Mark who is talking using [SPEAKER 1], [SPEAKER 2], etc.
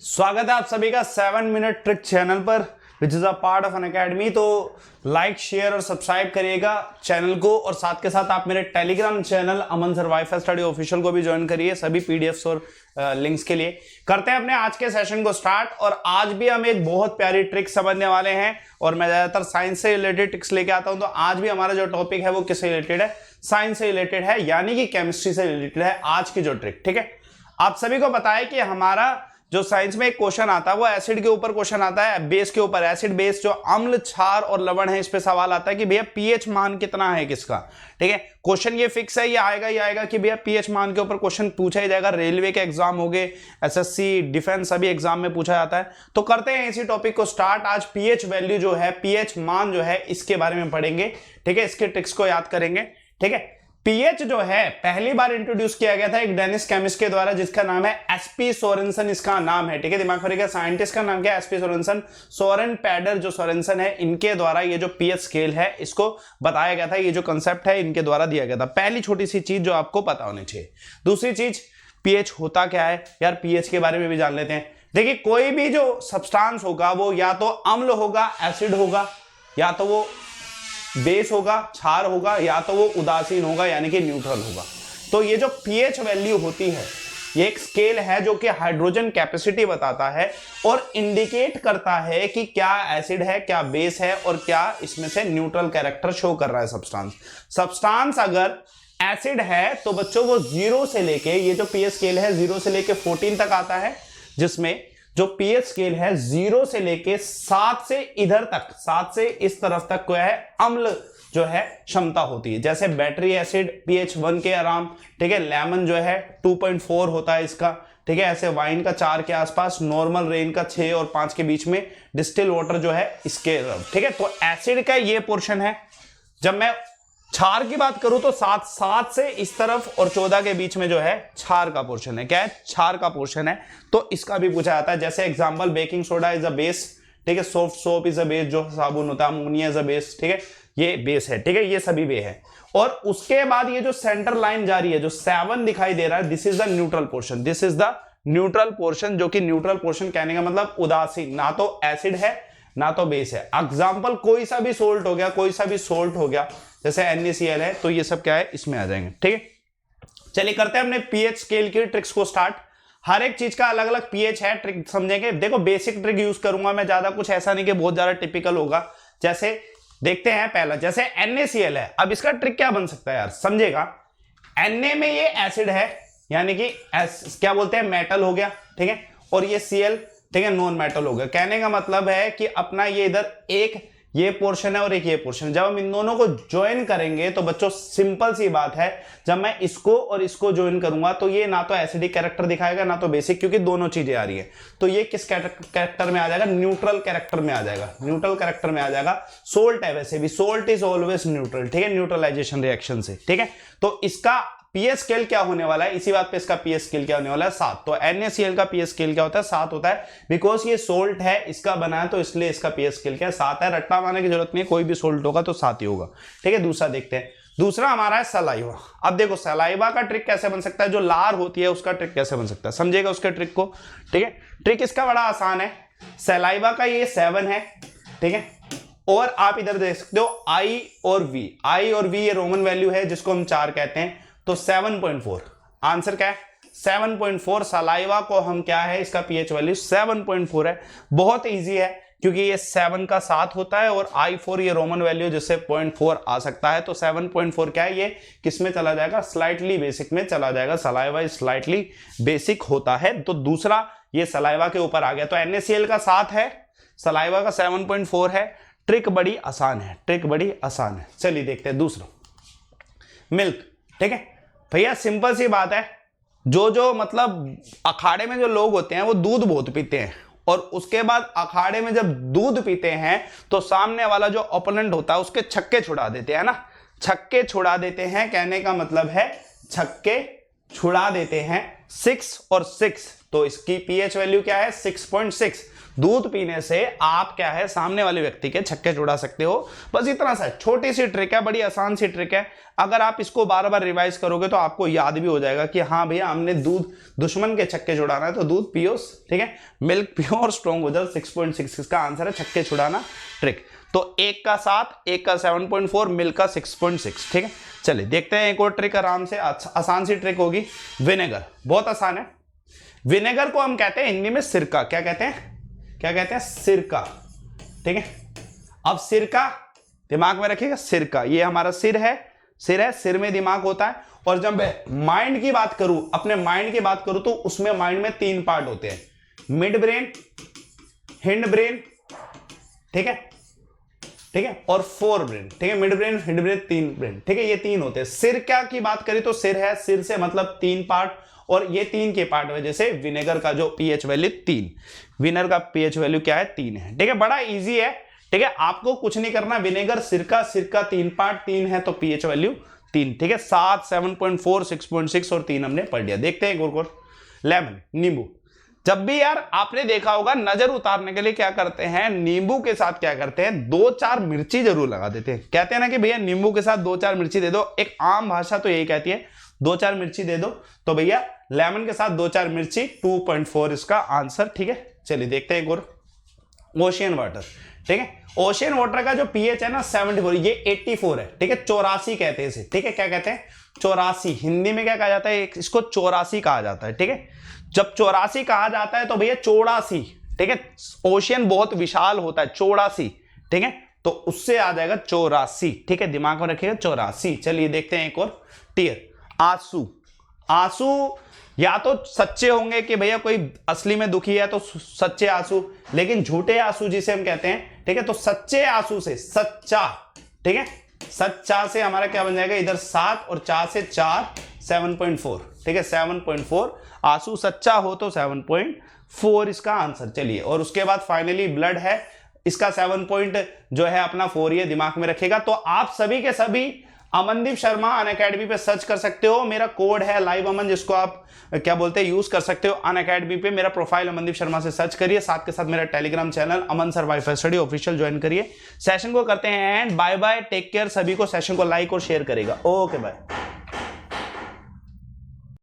[SPEAKER 1] स्वागत है आप सभी का 7 मिनट ट्रिक चैनल पर which is a part of Unacademy. तो लाइक शेयर और सब्सक्राइब करिएगा चैनल को, और साथ के साथ आप मेरे Telegram channel Aman sir wifi study official को भी ज्वाइन करिए सभी पीडीएफ्स और लिंक्स के लिए। करते हैं अपने आज के सेशन को स्टार्ट। और आज भी हम एक बहुत प्यारी ट्रिक समझने वाले हैं, और मैं ज्यादातर साइंस से रिलेटेड ट्रिक्स लेके आता हूं। तो आज भी हमारा जो टॉपिक है वो किससे रिलेटेड है? साइंस से रिलेटेड है, यानी कि केमिस्ट्री से रिलेटेड है आज की जो ट्रिक। ठीक है, आप सभी को पता है कि हमारा जो साइंस में एक क्वेश्चन आता है वो एसिड के ऊपर क्वेश्चन आता है, बेस के ऊपर, एसिड बेस जो अम्ल क्षार और लवण है, इस पे सवाल आता है कि भैया पीएच मान कितना है किसका। ठीक है, क्वेश्चन ये फिक्स है, ये आएगा कि भैया पीएच मान के ऊपर क्वेश्चन पूछा ही जाएगा। रेलवे के एग्जाम हो गए, एसएससी, डिफेंस, सभी एग्जाम में पूछा जाता है। तो करते हैं इसी टॉपिक को स्टार्ट। आज पीएच वैल्यू जो है, पीएच मान जो है, इसके बारे में पढ़ेंगे। ठीक है, इसके ट्रिक्स को याद करेंगे। ठीक है, पीएच जो है पहली बार इंट्रोड्यूस किया गया था एक डेनिश केमिस्ट के द्वारा, जिसका नाम है एसपी सोरेनसन, इसका नाम है। ठीक है, दिमाग रखिएगा, साइंटिस्ट का नाम क्या है? SP Sorensen. सोरेन पैडर जो सोरेनसन है, इनके द्वारा ये जो पीएच स्केल है इसको बताया गया था। ये जो कंसेप्ट है इनके द्वारा दिया गया था। पहली छोटी सी चीज जो आपको पता होनी चाहिए। दूसरी चीज, पीएच होता क्या है यार, पीएच के बारे में भी जान लेते हैं। देखिए, कोई भी जो सब्सटेंस होगा वो या तो अम्ल होगा, एसिड होगा, या तो वो बेस होगा, क्षार होगा, या तो वो उदासीन होगा यानी कि न्यूट्रल होगा। तो ये जो पीएच वैल्यू होती है ये एक स्केल है जो कि हाइड्रोजन कैपेसिटी बताता है और इंडिकेट करता है कि क्या एसिड है, क्या बेस है, और क्या इसमें से न्यूट्रल कैरेक्टर शो कर रहा है सब्सटेंस। अगर एसिड है तो बच्चों वो 0 से लेके, ये जो पीएच स्केल है 0 से लेके 14 तक आता है, जिसमें जो पीएच स्केल है 0 से लेके 7 से इधर तक, 7 से इस तरफ तक क्या है, अम्ल जो है क्षमता होती है। जैसे बैटरी एसिड pH 1 के आराम। ठीक है, लेमन जो है 2.4 होता है इसका। ठीक है, ऐसे वाइन का 4 के आसपास, नॉर्मल रेन का 6 और 5 के बीच में, डिस्टिल वाटर जो है इसके। ठीक है, तो एसिड का ये पोर्शन है। जब मैं क्षार की बात करूं तो 7 से इस तरफ और 14 के बीच में जो है क्षार का पोर्शन है। क्या है? क्षार का पोर्शन है। तो इसका भी पूछा जाता है। जैसे example, baking soda is a base. ठीक है, soft soap is a base, जो साबुन होता है, अमोनिया इज अ बेस। ठीक है, ये बेस है। ठीक है, ये सभी वे है। और उसके बाद ये जो सेंटर लाइन जा रही है, जो 7 दिखाई दे रहा है, this is the neutral portion. This is the neutral portion, जो कि न्यूट्रल पोर्शन कहने का मतलब उदासीन, ना तो एसिड है ना तो बेस है। एग्जाम्पल, कोई सा भी सोल्ट हो गया, कोई सा भी सोल्ट हो गया, जैसे NaCl है, तो ये सब क्या है, इसमें आ जाएंगे। ठीक है, चलिए करते हैं अपने पीएच स्केल की ट्रिक्स को स्टार्ट। हर एक चीज का अलग अलग पीएच है, ट्रिक समझेंगे। देखो, बेसिक ट्रिक यूज करूंगा मैं, ज्यादा कुछ ऐसा नहीं कि बहुत ज्यादा टिपिकल होगा। जैसे देखते हैं पहला, जैसे NaCl है। अब इसका ट्रिक क्या बन सकता है यार, समझेगा। Na में ये एसिड है, यानी कि क्या बोलते हैं, मेटल हो गया। ठीक है, और ये Cl, ठीक है, नॉन मेटल हो गया। कहने का मतलब है कि अपना ये इधर एक ये पोर्शन है और एक ये पोर्शन। जब हम इन दोनों को ज्वाइन करेंगे तो बच्चों सिंपल सी बात है, जब मैं इसको और इसको ज्वाइन करूंगा तो ये ना तो एसिडिक कैरेक्टर दिखाएगा ना तो बेसिक, क्योंकि दोनों चीजें आ रही है। तो ये किस कैरेक्टर में आ जाएगा? न्यूट्रल कैरेक्टर में आ जाएगा। न्यूट्रल कैरेक्टर में आ जाएगा। सोल्ट है, वैसे भी सोल्ट इज ऑलवेज न्यूट्रल। ठीक है, न्यूट्रलाइजेशन रिएक्शन से। ठीक है, तो इसका पीएच स्केल क्या होने वाला है, इसी बात पे इसका पीएच स्केल क्या होने वाला है, 7। तो NaCl का पीएच स्केल क्या होता है? 7 होता है। बिकॉज ये सोल्ट है, इसका बना है, तो इसलिए इसका पीएच स्केल क्या है? 7 है। रट्टा मारने की जरूरत नहीं है, कोई भी सोल्ट होगा तो 7 ही होगा। ठीक है, दूसरा देखते हैं। दूसरा हमारा है सलाइवा। अब देखो, सलाइवा का ट्रिक कैसे बन सकता है? जो लार होती है उसका ट्रिक कैसे बन सकता है, समझेगा उसके ट्रिक को। ठीक है, ट्रिक इसका बड़ा आसान है। सलाइवा का ये 7 है। ठीक है, और आप इधर देख सकते हो I और V। I और V ये रोमन वैल्यू है, जिसको हम 4 कहते हैं। तो 7.4 आंसर क्या है? 7.4। सलाइवा को हम क्या है, इसका पीएच वैल्यू 7.4 है। बहुत इजी है, क्योंकि ये 7 का 7 होता है और I4 ये रोमन वैल्यू, जिससे 0.4 आ सकता है। तो 7.4 क्या है, ये किस में चला जाएगा? स्लाइटली बेसिक में चला जाएगा। सलाइवा स्लाइटली बेसिक होता है। तो दूसरा ये सलाइवा के ऊपर आ गया। तो NaCl का 7 है, सलाइवा का 7.4 है। ट्रिक बड़ी आसान है, ट्रिक बड़ी आसान है। चलिए देखते हैं दूसरा, मिल्क। ठीक है भैया, सिंपल सी बात है। जो मतलब अखाड़े में जो लोग होते हैं वो दूध बहुत पीते हैं, और उसके बाद अखाड़े में जब दूध पीते हैं तो सामने वाला जो ओपोनेंट होता है उसके छक्के छुड़ा देते हैं ना, छक्के छुड़ा देते हैं। कहने का मतलब है छक्के छुड़ा देते हैं। 6 और 6, तो इसकी पीएच वैल्यू क्या है? 6.6। दूध पीने से आप क्या है सामने वाले व्यक्ति के छक्के छुड़ा सकते हो। बस इतना सा छोटी सी ट्रिक है, बड़ी आसान सी ट्रिक है। अगर आप इसको बार बार रिवाइज करोगे तो आपको याद भी हो जाएगा कि हाँ भैया हमने दूध दुश्मन के छक्के छुड़ाना है तो दूध पियो, ठीक है, मिल्क पियो और स्ट्रॉन्ग हो जाओ। 6.6 इसका आंसर है छक्के छुड़ाना ट्रिक। तो एक का 7, एक का 7.4, मिल्क का 6.6, ठीक है। चलिए देखते हैं एक और ट्रिक आराम से, आसान सी ट्रिक होगी। विनेगर बहुत आसान है। विनेगर को हम कहते हैं हिंदी में सिरका। क्या कहते हैं, क्या कहते हैं, सिरका, ठीक है। अब सिरका दिमाग में रखिएगा, सिरका ये हमारा सिर है, सिर में दिमाग होता है। और जब मैं माइंड की बात करूं, अपने माइंड की बात करूं तो उसमें माइंड में 3 पार्ट होते हैं, मिड ब्रेन, हिंड ब्रेन, ठीक है, ठीक है, और फोर ब्रेन, ठीक है। Mid brain, hind brain, 3 brain, ठीक है, ये 3 होते हैं। सिर क्या की बात करें तो सिर है, सिर से मतलब 3 पार्ट, और ये 3 के पार्ट वजह से विनेगर का जो पीएच वैल्यू 3, विनेगर का पीएच वैल्यू क्या है 3 है, ठीक है। बड़ा इजी है, ठीक है, आपको कुछ नहीं करना। विनेगर सिरका, सिरका 3 पार्ट, 3 है तो पीएच वैल्यू 3, ठीक है। 7, 7.4, 6.6 और 3 हमने पढ़ लिया। देखते हैं गोर। लेमन, नींबू। जब भी यार आपने देखा होगा नजर उतारने के लिए क्या करते हैं, नींबू के साथ क्या करते हैं, 2-4 मिर्ची जरूर लगा देते हैं। कहते हैं ना कि भैया नींबू के साथ 2-4 मिर्ची दे दो, एक आम भाषा तो यही कहती है 2-4 मिर्ची दे दो। तो भैया लेमन के साथ 2-4 मिर्ची, 2.4 इसका आंसर, ठीक है। चलिए देखते हैं एक और, ओशियन वाटर, ठीक है। ओशियन वाटर का जो पीएच है ना 74, ये 84 है, ठीक है। 84 कहते हैं इसे, ठीक है। क्या कहते हैं, 84। हिंदी में क्या कहा जाता है, इसको 84 कहा जाता है, ठीक है। जब 84 कहा जाता है तो भैया 84, ठीक है। ओशियन बहुत विशाल होता है, 84, ठीक है, तो उससे आ जाएगा 84, ठीक है। दिमाग में रखिएगा 84। चलिए देखते हैं एक और, टीयर, आंसू। आंसू या तो सच्चे होंगे कि भैया कोई असली में दुखी है तो सच्चे आंसू, लेकिन झूठे आंसू जिसे हम कहते हैं, ठीक है। तो सच्चे आंसू से सच्चा, ठीक है, सच्चा से हमारा क्या बन जाएगा इधर 7 और 4 से 4, 7.4, ठीक है। 7.4 आंसू सच्चा हो तो 7.4 इसका आंसर। चलिए, और उसके बाद फाइनली ब्लड है, इसका 7 पॉइंट जो है अपना 4 ये दिमाग में रखेगा। तो आप सभी के सभी अमनदीप शर्मा अनअकैडमी पे सर्च कर सकते हो। मेरा कोड है लाइव अमन, जिसको आप क्या बोलते हैं यूज कर सकते हो अनअकैडमी पे। मेरा प्रोफाइल अमनदीप शर्मा से सर्च करिए, साथ के साथ मेरा Telegram channel Aman sir wifi study official join करिए। सेशन को करते हैं and bye bye, take care. सभी को सेशन को लाइक और शेयर करेगा। Okay bye.